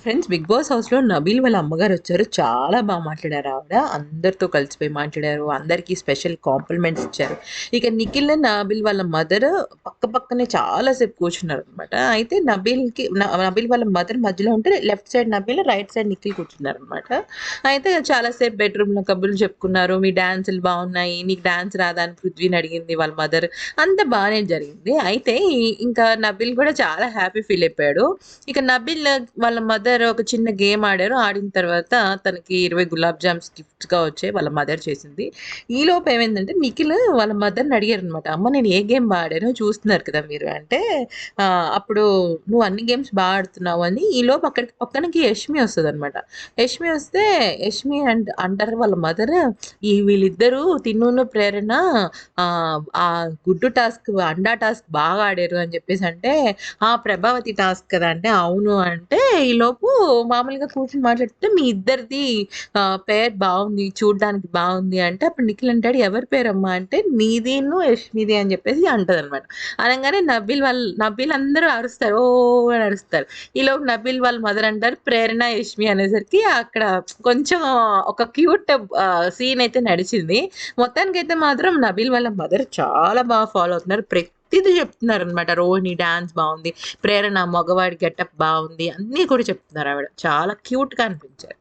Friends 'big boss' హౌస్‌లో నబీల్ వాళ్ళ అమ్మగారొచ్చారు. చాలా మాట్లాడారు ఆవిడ. అందరితో కలిసిపోయి మాట్లాడారు. అందరికీ స్పెషల్ కాంప్లిమెంట్స్ ఇచ్చారు. ఇక నిఖిల్, నబీల్ వాళ్ళ మదర్ పక్కనే చాలా సేపు కూర్చున్నారనమాట. అయితే నబీల్ వాళ్ళ మదర్ మధ్యలో ఉంటే left side Nabeel, right side Nikhil కూర్చున్నారనమాట. అయితే చాలా సేపు బెడ్‌రూమ్‌లో కబుర్లు చెప్పుకున్నారు. మీ డాన్సులు బావున్నాయి. నీకు డాన్స్ రాదా అని పృథ్వీని అడిగింది వాళ్ళ మదర్. అంతా బానే జరిగింది. అయితే ఇంకా నబీల్ కూడా చాలా హ్యాపీ ఫీల్ అయిపోయాడు. ఇక నబీల్ వాళ్ళ మదర్ ఒక చిన్న గేమ్ ఆడారు. ఆడిన తర్వాత తనకి 20 గులాబ్ జామ్స్ గిఫ్ట్‌గా వచ్చాయి. వాళ్ళ మదర్ చేసింది. ఈలోపు ఏమైందంటే నిఖిల్ వాళ్ళ మదర్‌ని అడిగారనమాట. "అమ్మ నేను ఏ గేమ్ ఆడానో చూస్తున్నారు కదా మీరు" అంటే అప్పుడు "నువ్వు అన్ని గేమ్స్ ఆడుతున్నావు" అని ఈలోపు అక్కడికి పక్కనకి యష్మి వస్తదనమాట. యష్మి వస్తే అంటారు వాళ్ళ మదర్, వీళ్ళిద్దరూ తిన్నును ప్రేరణ ఆ గుడ్డు టాస్క్, అండా టాస్క్ బాగా ఆడారు" అని చెప్పేసంటే ఆ! 'ప్రభావతి టాస్క్ కదా!' అంటే, అవును అంటే, ఈలోపు మామూలుగా కూర్చొని మాట్లాడుతుంటే, మీ ఇద్దరిది పెయిర్ బావుంది, చూడ్డానికి బావుంది అంటే, అప్పుడు నిఖిల్ అంటాడు, "ఎవరి పేరమ్మా?" అంటే, "నీదిను, యష్మిది" అని చెప్పేసి అంటదనమాట. అనంగానే నబీల్ అందరూ అరుస్తారు. ఓహ్! అని అరుస్తారు. ఈలోపు నబీల్ వాళ్ళ మదర్ అంటారు, "ప్రేరణ, యష్మి" అనేసరికి అక్కడ కొంచెం ఒక క్యూట్ సీన్ అయితే నడిచింది. మొత్తానికైతే మాత్రం నబీల్ వాళ్ళ మదర్ చాలా బాగా ఫాలో అవుతున్నారు. ప్రతిది చెప్తున్నారనమాట. రోహిణి డాన్స్ బావుంది. ప్రేరణ మగవాడి గెటప్ బావుంది. అన్నీ కూడా చెప్తున్నారావిడ. చాలా క్యూట్‌గా అనిపించారు.